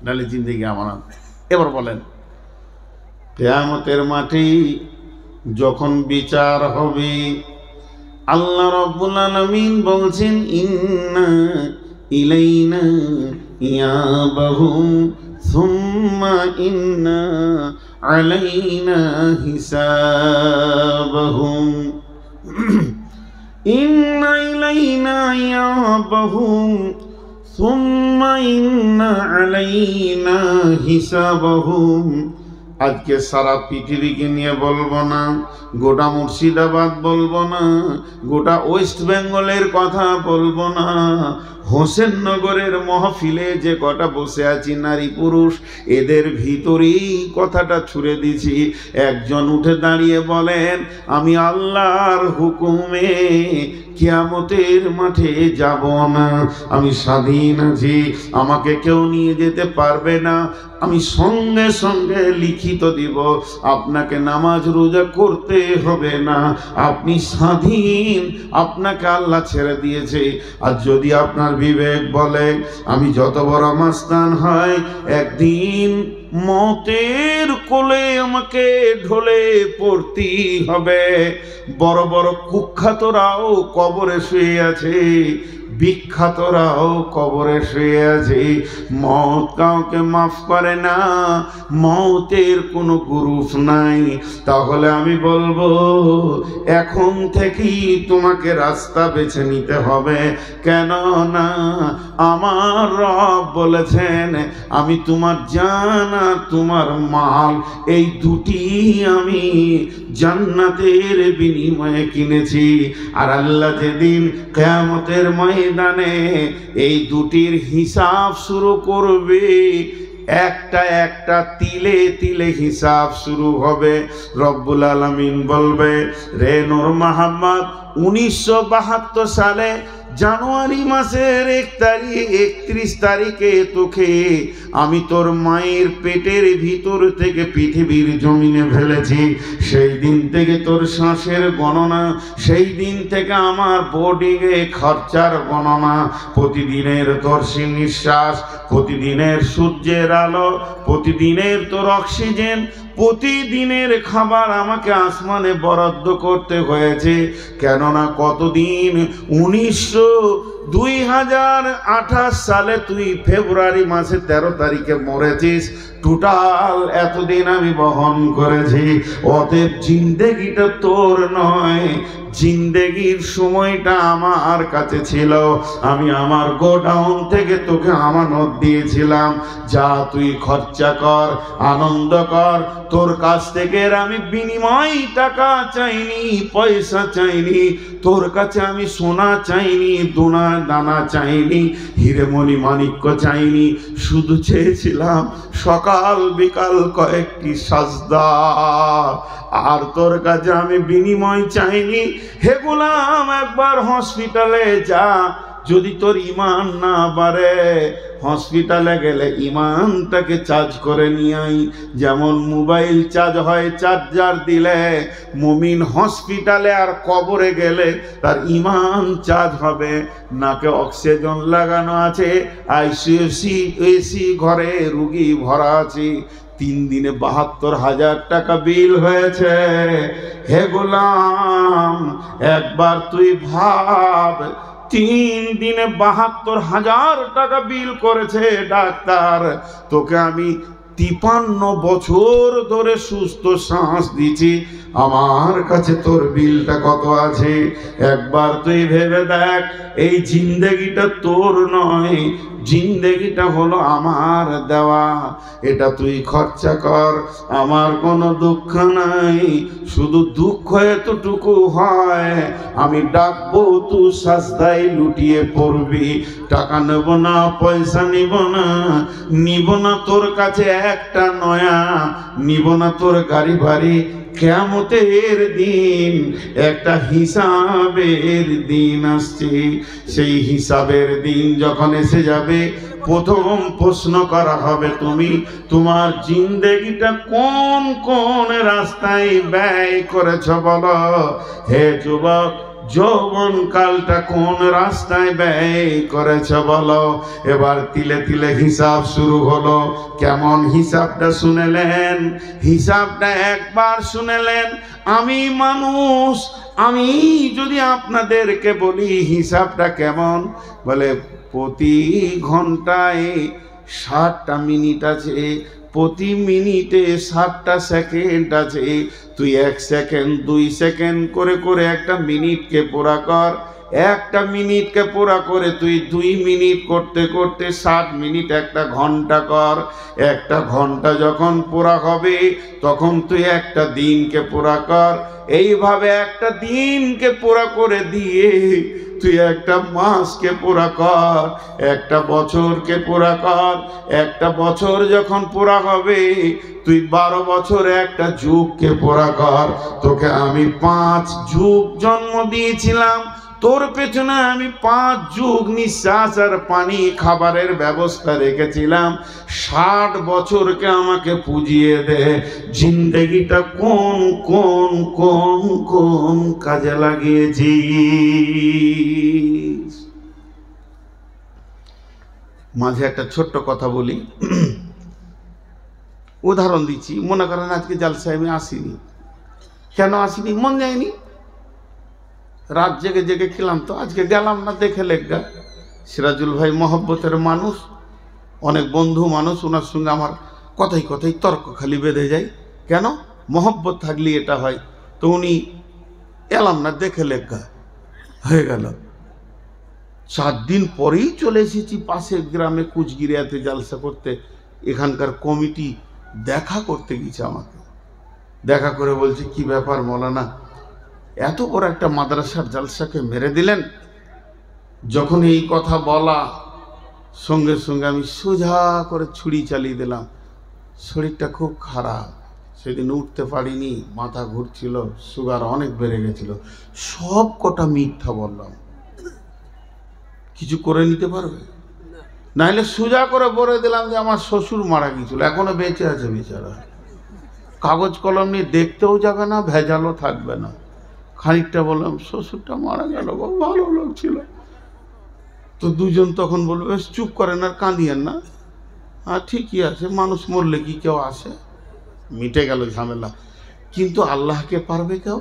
নাহলে জিন্দেগি আমানত। এবার বলেন, কিয়ামতের মাঠে যখন বিচার হবে, আল্লাহ রাব্বুল আলামিন বলছেন, ইন্না ইলাইনা ইয়াবাহুম সুম্মা ইন্না আলাইনা হিসাবাহুম। ইন্না ইলাইনা ইয়াবাহুম সুম্মা ইন্না আলাইনা হিসাবাহুম। আজকে সারা পৃথিবীকে নিয়ে বলবো না, গোটা মুর্শিদাবাদ বলবো না, গোটা ওয়েস্ট বেঙ্গলের কথা বলবো না, হোসেননগরের মহফিলে যে কটা বসে আছি নারী পুরুষ, এদের ভিতরেই কথাটা ছুড়ে দিছি। একজন উঠে দাঁড়িয়ে বলেন, আমি আল্লাহর হুকুমে কিয়ামতের মাঠে যাব না, আমি স্বাধীন আছি, আমাকে কেউ নিয়ে যেতে পারবে না, আমি সঙ্গে সঙ্গে লিখিত দিব, আপনাকে নামাজ রোজা করতে হবে না, আপনি স্বাধীন, আপনাকে আল্লাহ ছেড়ে দিয়েছে। আর যদি আপনার বিবেক বলে আমি যত বড় মাস্তান হয়, একদিন মতের কোলে আমাকে ঢলে পড়তে হবে। বড় বড় কুখ্যাতরাও কবরে শুয়ে আছে, বিখ্যাতরাও কবরে শুয়ে আছে। মত কাউকে মাফ করে না, মতের কোনো গ্রুপ নাই। তাহলে আমি বলবো, এখন থেকেই তোমাকে রাস্তা বেছে নিতে হবে। কেন না আমার রব বলেছেন, আমি তোমার জান আর তোমার মাল, এই দুটি আমি জান্নাতের বিনিময়ে কিনেছি। আর আল্লাহ যেদিন কিয়ামতের ময়দানে এই দুটির হিসাব শুরু করবে, একটা একটা তিলে তিলে হিসাব শুরু হবে। রব্বুল আলামিন বলবে, রে নূর মোহাম্মদ, 1972 সালে জানুয়ারি মাসের 31 তারিখে তোকে আমি তোর মায়ের পেটের ভিতর থেকে পৃথিবীর জমিনে ফেলেছি। সেই দিন থেকে তোর শ্বাসের গণনা, সেই দিন থেকে আমার বোর্ডিংয়ে খরচার গণনা, প্রতিদিনের তোর নিঃশ্বাস, প্রতিদিনের সূর্যের আলো, প্রতিদিনের তোর অক্সিজেন, প্রতিদিনের খাবার আমাকে আসমানে বরাদ্দ করতে হয়েছে। কেননা কতদিন, 2028 সালে তুই ফেব্রুয়ারি মাসে 13 তারিখে মরেছিস, টোটাল এতদিন আমি বহন করেছি। অতএব জিন্দেগিটা তোর নয়, জিন্দেগির সময়টা আমার কাছে ছিল, আমি আমার গোডাউন থেকে তোকে আমানত দিয়েছিলাম। যা তুই খরচা কর, আনন্দ কর, তোর কাছ থেকে আমি বিনিময় টাকা চাইনি, পয়সা চাইনি, তোর কাছে আমি সোনা চাইনি, দুনা দানা চাইনি, হিরেমণি মাণিক্য চাইনি, শুধু চেয়েছিলাম সকাল বিকাল কয়েকটি সাজদা। আর তোর কাছে আমি বিনিময় চাইনি। হে গোলাম, একবার হসপিটালে যা, যদি তোর ঈমান না বাড়ে, হসপিটালে গেলে ঈমানটাকে চার্জ করে নিয়ে আই। যেমন মোবাইল চার্জ হয় চার্জার দিলে, মুমিন হসপিটালে আর কবরে গেলে তার ঈমান চার্জ হবে। নাকে অক্সিজেন লাগানো আছে, আইসিইউ এসি ঘরে রুগী ভরা আছে, 3 দিনে 72,000 টাকা বিল হয়েছে। হে গোলাম, একবার তুই ভাব, 3 দিনে 72,000 টাকা বিল করেছে ডাক্তার, তোকে আমি 53 বছর ধরে সুস্থ শ্বাস দিচ্ছি, আমার কাছে তোর বিলটা কত আছে? একবার তুই ভেবে দেখ। এই জিন্দেগিটা তোর নয়, জিন্দেগিটা হলো আমার দেওয়া, এটা তুই খরচা কর, আমার কোনো দুঃখ নাই। শুধু দুঃখ এতটুকু হয়, আমি ডাকবো তুই সাজদায় লুটিয়ে পড়বি। টাকা নেব না, পয়সা নিব না, নিব না তোর কাছে একটা নয়া, নিব না তোর গাড়ি বাড়ি। কিয়ামতের দিন একটা হিসাবের দিন আসছে। সেই হিসাবের দিন যখন এসে যাবে, প্রথম প্রশ্ন করা হবে, তুমি তোমার জিন্দেগিটা কোন কোন রাস্তায় ব্যয় করেছ বলো। হে যুবক, যৌবন কালটা কোন রাস্তায় ব্যয় করেছ বলো। এবার তিলে তিলে হিসাব শুরু হলো। কেমন হিসাবটা শুনেলেন? হিসাবটা একবার শুনেলেন। আমি মানুষ, আমি যদি আপনাদেরকে বলি হিসাবটা কেমন, বলে প্রতি ঘন্টায় 60টা মিনিট আছে, প্রতি মিনিটে 60টা সেকেন্ড আছে। তুই 1 সেকেন্ড 2 সেকেন্ড করে করে একটা মিনিটকে পুরা কর। একটা মিনিটকে পুরা করে তুই 2 মিনিট করতে করতে 60 মিনিট একটা ঘন্টা কর। একটা ঘন্টা যখন পুরা হবে তখন তুই একটা দিনকে পুরা কর। এইভাবে একটা দিনকে পুরা করে দিয়ে তুই একটা মাসকে পুরা কর, একটা বছরকে পুরা কর। একটা বছর যখন পুরা হবে তুই 12 বছরে একটা যুগকে পুরা কর। তোকে আমি 5 যুগ জন্ম দিয়েছিলাম, তোর পেছনে আমি 5 যুগ নিঃশ্বাস আর পানি খাবারের ব্যবস্থা রেখেছিলাম। 60 বছরকে আমাকে পুজিয়ে দে। জিন্দেগিটা কোন কোন কোন কোন কাজে লাগিয়েছি। মাঝে একটা ছোট্ট কথা বলি, উদাহরণ দিচ্ছি। মনে করেন আজকে জালসায় আমি আসিনি। কেন আসিনি? মন যায়নি। রাত জেগে জেগে খেলাম, তো আজকে গেলাম না, দেখে লেগা। সিরাজুল ভাই মহব্বতের মানুষ, অনেক বন্ধু মানুষ, ওনার সঙ্গে আমার কথাই কথাই তর্ক খালি বেঁধে যায়। কেন? মহব্বত থাকলে এটা হয়। তো উনি এলাম না, দেখে লেগা হয়ে গেল। 4 দিন পরেই চলে এসেছি পাশের গ্রামে কুচগিরিয়াতে জালসা করতে। এখানকার কমিটি দেখা করতে গেছে আমাকে। দেখা করে বলছে, কি ব্যাপার মৌলানা, এত বড় একটা মাদ্রাসার জালসাকে মেরে দিলেন। যখন এই কথা বলা সঙ্গে সঙ্গে আমি সোজা করে ছুরি চালিয়ে দিলাম। শরীরটা খুব খারাপ, সেদিন উঠতে পারিনি, মাথা ঘুরছিল, সুগার অনেক বেড়ে গেছিল। সব কটা মিথ্যা বললাম। কিছু করে নিতে পারবে? নাহলে সোজা করে বলে দিলাম যে আমার শ্বশুর মারা গিয়েছিল, এখনো বেঁচে আছে বেচারা। কাগজ কলম নিয়ে দেখতেও যাবে না, ভেজালও থাকবে না। খানিকটা বললাম শ্বশুরটা মারা গেল, ভালো লোক ছিল। তো দুজন তখন বলবে, চুপ করেন আর কাঁদিয়েন না। হ্যাঁ ঠিকই আছে, মানুষ মরলে কি কেউ আসে? মিটে গেল ঝামেলা। কিন্তু আল্লাহকে পারবে কেউ?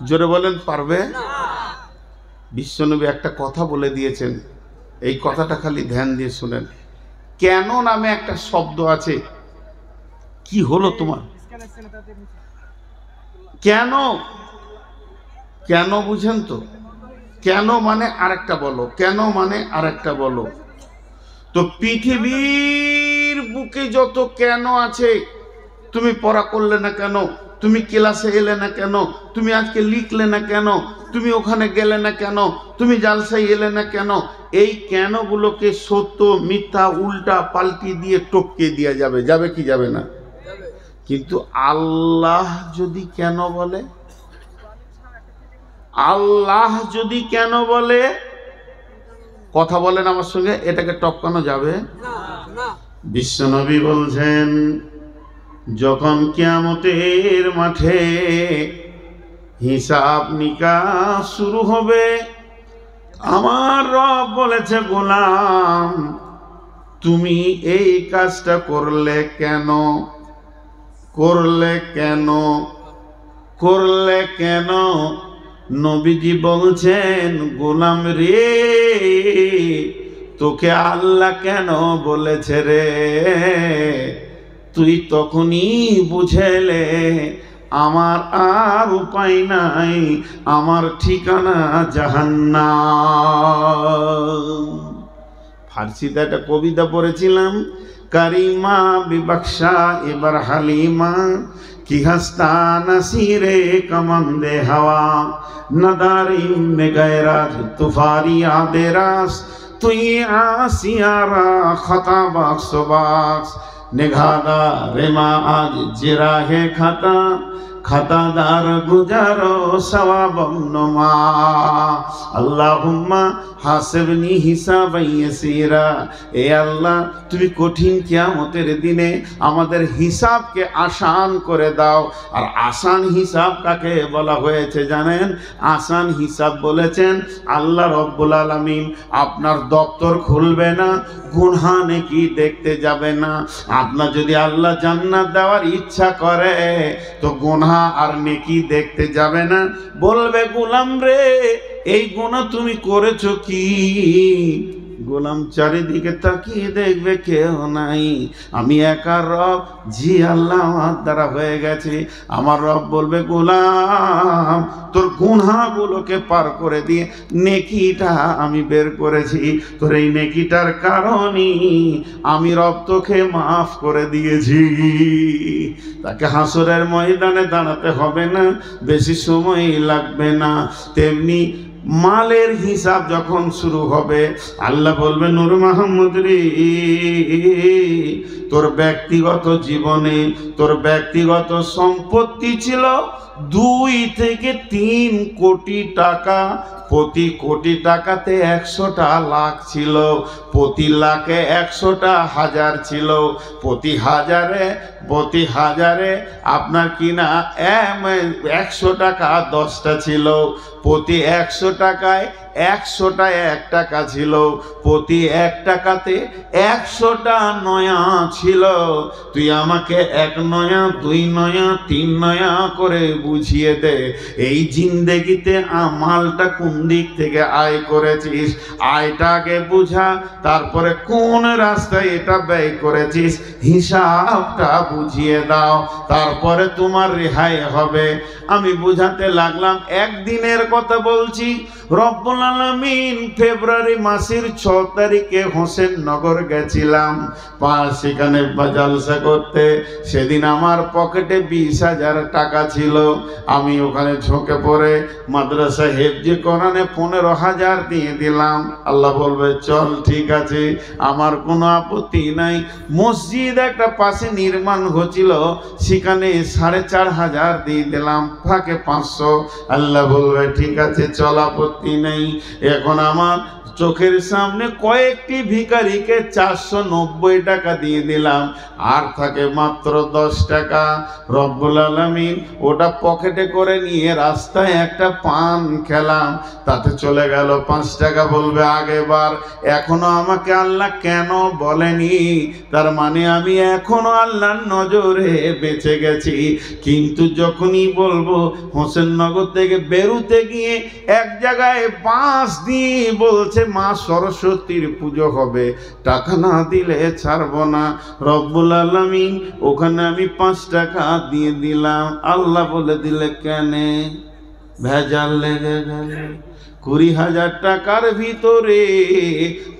জোরে বলেন, পারবে? বিশ্বনবী একটা কথা বলে দিয়েছেন, এই কথাটা খালি ধ্যান দিয়ে শুনেন। কেন নামে একটা শব্দ আছে। কি হলো তোমার? কেন? কেন বুঝেন তো? কেন মানে আরেকটা বলো, কেন মানে আরেকটা বলো। তো পৃথিবীর বুকে যত কেন আছে, তুমি পড়া করলে না কেন, তুমি ক্লাসে এলে না কেন, তুমি আজকে লিখলে না কেন, তুমি ওখানে গেলে না কেন, তুমি জালসায় এলে না কেন, এই কেনগুলোকে সত্য মিথ্যা উল্টা পাল্টি দিয়ে টপকে দেওয়া যাবে। যাবে কি যাবে না? কিন্তু আল্লাহ যদি কেন বলে, আল্লাহ যদি কেন বলে, কথা বলেন আমার সঙ্গে, এটাকে টপকানো যাবে? বিশ্বনবী বলছেন, যখন কিয়ামতের মাঠে হিসাব নিকাশ শুরু হবে, আমার রব বলেছে, গোলাম তুমি এই কাজটা করলে কেন, করলে কেন, করলে কেন? নবীজি বলছেন, গোলাম রে, তোকে আল্লাহ কেন বলেছে রে, তুই তখনই বুঝেলে আমার আর উপায় নাই, আমার ঠিকানা জাহান্নাম। ফার্সিতে একটা কবিতা পড়েছিলাম, কারিমা বিবক্সা এবার হালিমা কি হাস্তা নাসিরে কমন্দে হাওয়া নদারি মে গায়রাজ তুফারি আদেরাস তুই আসিয়ারা খতা বাক্স বাক্স নিঘাদা রেমা আজ জিরা হে খাতা খাতাদার গুজারো সওয়াবম নুমা আল্লাহুম্মা হাসিবনি হিসাবান ইয়াসীরা। এ আল্লাহ, তুমি কঠিন কিয়ামতের দিনে আমাদের হিসাবকে আসান করে দাও। আর আসান হিসাব কাকে বলা হয়েছে জানেন? আসান হিসাব বলেছেন আল্লাহ রব্বুল আলামিন আপনার দপ্তর খুলবে না, গুনাহ নেকি দেখতে যাবে না। আপনার যদি আল্লাহ জান্নাত দেওয়ার ইচ্ছা করে তো গুনাহ আর নেকি দেখতে যাবে না, বলবে গোলাম রে এই গুনাহ তুমি করেছো কি? গোলাম চারিদিকে তাকিয়ে দেখবে কেউ নাই, আমি একা রব, জি আল্লাহ আমার দ্বারা হয়ে গেছে। আমার রব বলবে গোলাম তোর গুনাহগুলোকে পার করে দিয়ে নেকিটা আমি বের করেছি, তোর এই নেকিটার কারণে আমি রব তোকে মাফ করে দিয়েছি। তাকে হাসরের ময়দানে দাঁড়াতে হবে না, বেশি সময় লাগবে না। তেমনি মালের হিসাব যখন শুরু হবে আল্লাহ বলবে নূর মাহমুদ রে, তোর ব্যক্তিগত জীবনে তোর ব্যক্তিগত সম্পত্তি ছিল 2 থেকে 3 কোটি টাকা। প্রতি কোটি টাকাতে 100টা লাখ ছিল, প্রতি লাখে 100টা হাজার ছিল, প্রতি হাজারে আপনার কিনা 100 টাকা 10টা ছিল, প্রতি 100 টাকায় 100টা 1 টাকা ছিল, প্রতি 1 টাকাতে 100টা নয়া ছিল। তুই আমাকে 1 নয়া 2 নয়া 3 নয়া করে বুঝিয়ে দে, এই জিন্দেগিতে মালটা কোন দিক থেকে আয় করেছিস, আয়টাকে বুঝা, তারপরে কোন রাস্তায় এটা ব্যয় করেছিস হিসাবটা বুঝিয়ে দাও, তারপরে তোমার রেহাই হবে। আমি বুঝাতে লাগলাম, একদিনের কথা বলছি। রব্বুল আলামিন ফেব্রুয়ারি মাসের 6 তারিখে হোসেননগর গেছিলাম সেখানে জালসা করতে। সেদিন আমার পকেটে 20,000 টাকা ছিল। আমি ওখানে ঝুঁকে পড়ে মাদ্রাসা হেফজে কোরআনে 15,000 দিয়ে দিলাম। আল্লাহ বলবে চল ঠিক আছে, আমার কোনো আপত্তি নাই। মসজিদ একটা পাশে নির্মাণ হচ্ছিল, সেখানে 4,500 দিয়ে দিলাম, ফাঁকে 500। আল্লাহ বলবে ঠিক আছে চল, আপত্তি নেই। এখন আমার চোখের সামনে কয়েকটি ভিখারিকে 490 টাকা দিয়ে দিলাম, আর থাকে মাত্র 10 টাকা। রব্বুল আলামিন ওটা পকেটে করে নিয়ে রাস্তায় একটা পান খেলাম, তাতে চলে গেল 5 টাকা। বলবে আগেবার এখনো আমাকে আল্লাহ কেন বলেনি? তার মানে আমি এখনো আল্লাহর নজরে বেঁচে গেছি। কিন্তু যখনই বলবো হোসেননগর থেকে বেরুতে গিয়ে এক জায়গায় বাঁশ দিয়ে বলছে মা সরস্বতীর পুজো হবে, টাকা না দিলে ছাড়বো না। রব্বুল আলামিন ওখানে আমি 5 টাকা দিয়ে দিলাম। আল্লাহ বলে দিলে কেন? ভেজাল লেগে গেল। 20,000 টাকার ভিতরে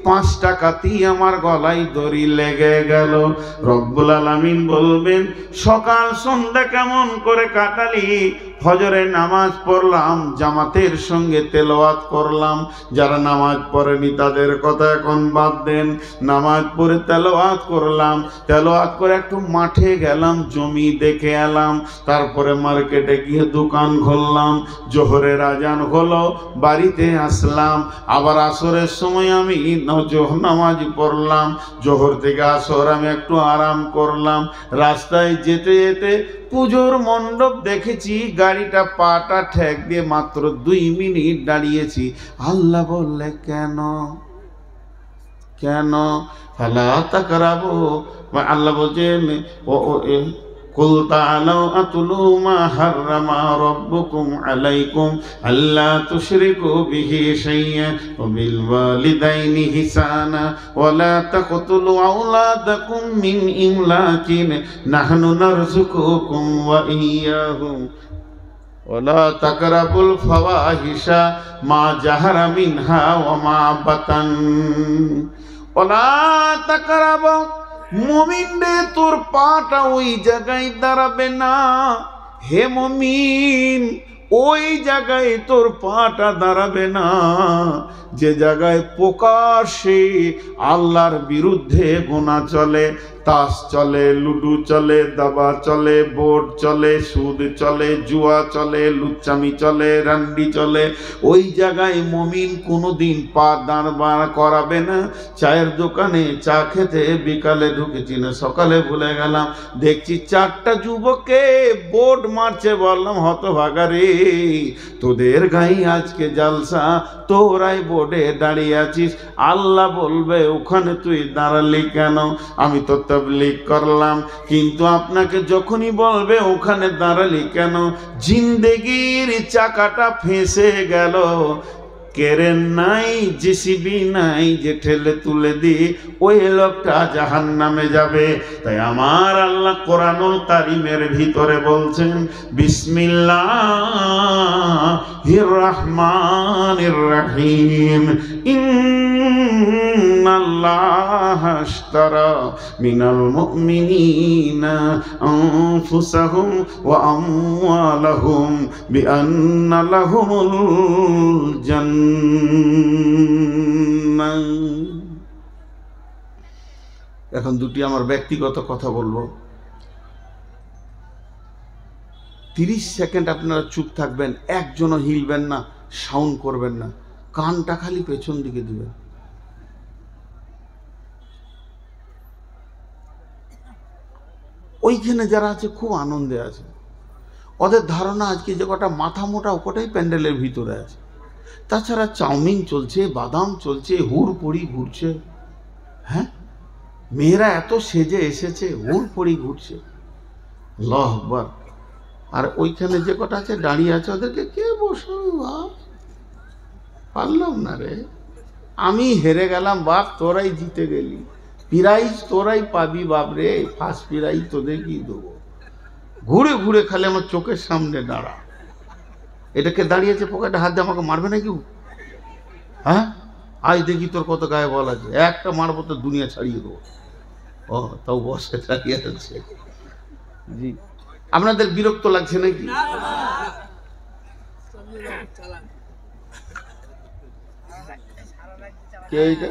5 টাকাতেই আমার গলায় দড়ি লেগে গেল। রব্বুল আলামিন বলবেন সকাল সন্ধ্যা কেমন করে কাটালি? ফজরের নামাজ পড়লাম, জামাতের সঙ্গে তেলাওয়াত করলাম। যারা নামাজ পড়েনি তাদের কথা এখন বাদ দেন। নামাজ পড়ে তেলাওয়াত করলাম, তেলাওয়াত করে একটু মাঠে গেলাম, জমি দেখে এলাম। তারপরে মার্কেটে গিয়ে দোকান খুললাম। জোহরের আজান হলো, বাড়িতে আসলাম। আবার আসরের সময় আমি নামাজ পড়লাম। জোহর থেকে আসর আমি একটু আরাম করলাম। রাস্তায় যেতে যেতে পুজোর মণ্ডপ দেখেছি, গাড়িটা পাটা ঠেক দিয়ে মাত্র 2 মিনিট দাঁড়িয়েছি। আল্লাহ বললে কেন? ফালা তাকরাবু। আল্লাহ বলছেন কুল তাআলাউ আতলু মা হাররামা রাব্বুকুম আলাইকুম আল্লা তুশরিকু বিহি শাইয়্যান ওয়া বিল ওয়ালিদাইনি হিসানা ওয়া লা তাকতুলু আওলাদাকুম মিন ইমলাকিন নাহনু নারযুকুকুম ওয়া ইয়্যাহুম ওয়া লা তাকরাবুল ফাওয়াহিশা মা জাহারা মিনহা ওয়া মা বাতান ওয়া লা তাকরাবু। মুমিন রে, তোর পাটা ওই জায়গায় দাঁড়াবে না। হে মুমিন, ওই জায়গায় তোর পাটা দাঁড়াবে না যে জায়গায় প্রকাশ্যে আল্লাহর বিরুদ্ধে গুনাহ চলে। তাস চলে, লুডু চলে, দাবা চলে, বোর্ড চলে, সুদ চলে, জুয়া চলে, লুচ্চামি চলে, রান্ডি চলে। ওই জায়গায় মুমিন কোনোদিন পা দাঁড় করাবে না। চায়ের দোকানে চা খেতে বিকালে ঢুকেছি না সকালে ভুলে গেলাম, দেখছি 4টা যুবককে বোর্ড মারছে। বললাম হতভাগা রে, তোদের গায়ে আজকে জালসা, তোরাই বোর্ডে দাঁড়িয়ে আছিস। আল্লাহ বলবে ওখানে তুই দাঁড়ালি কেন? আমি তো তাবলীগ করলাম, কিন্তু আপনাকে যখনই বলবে ওখানে দাঁড়ালি কেন, জিন্দেগির চাকাটা ফেঁসে গেল, কেরেন নাই, জেসিবি নাই যে ঠেলে তুলে দি, ওই লোকটা জাহান্নামে যাবে। তাই আমার আল্লাহ কোরআনুল কারীমের ভিতরে বলছেন, বিসমিল্লাহির রহমানির রহিম, ইন্নাল্লাহা আশতারা মিনাল মুমিনিনা আনফুসাহুম ওয়া আমওয়ালাহুম বিআন্না লাহুমুল জান্নাহ। এখন দুটি আমার ব্যক্তিগত কথা বলবো। 30 সেকেন্ড আপনারা চুপ থাকবেন, একজনও হিলবেন না, সাউন্ড করবেন না, কানটা খালি পেছন দিকে দিবেন। ওইখানে যারা আছে খুব আনন্দে আছে, ওদের ধারণা আজকে যে কটা মাথা মোটা ওটাই প্যান্ডেলের ভিতরে আছে। তাছাড়া চাউমিন চলছে, বাদাম চলছে, হুড়পড়ি ঘুরছে। হ্যাঁ, মেয়েরা এত সেজে এসেছে, হুড়পড়ি ঘুরছে। আল্লাহু আকবার। আর ওইখানে যে কটা আছে দাঁড়িয়ে আছে, ওদেরকে কে বসাবে বাপ? পারলাম না রে, আমি হেরে গেলাম বাপ, তোরাই জিতে গেলি, প্রাইজ তোরাই পাবি বাপ রে, ফার্স্ট প্রাইজ তোদেরকেই দেবো। ঘুরে ঘুরে খালি আমার চোখের সামনে দাঁড়া। এটাকে দাঁড়িয়েছে পকেটে হাত দিয়ে আমাকে মারবে না কেউ? হ্যাঁ, আজ দেখি তোর কত গায়ে বল আছে, একটা মারবো তো দুনিয়া ছাড়িয়ে দেবো। ও তাও বসে দাঁড়িয়ে আছে। জি, আপনাদের বিরক্ত লাগছে নাকি? কে এটা?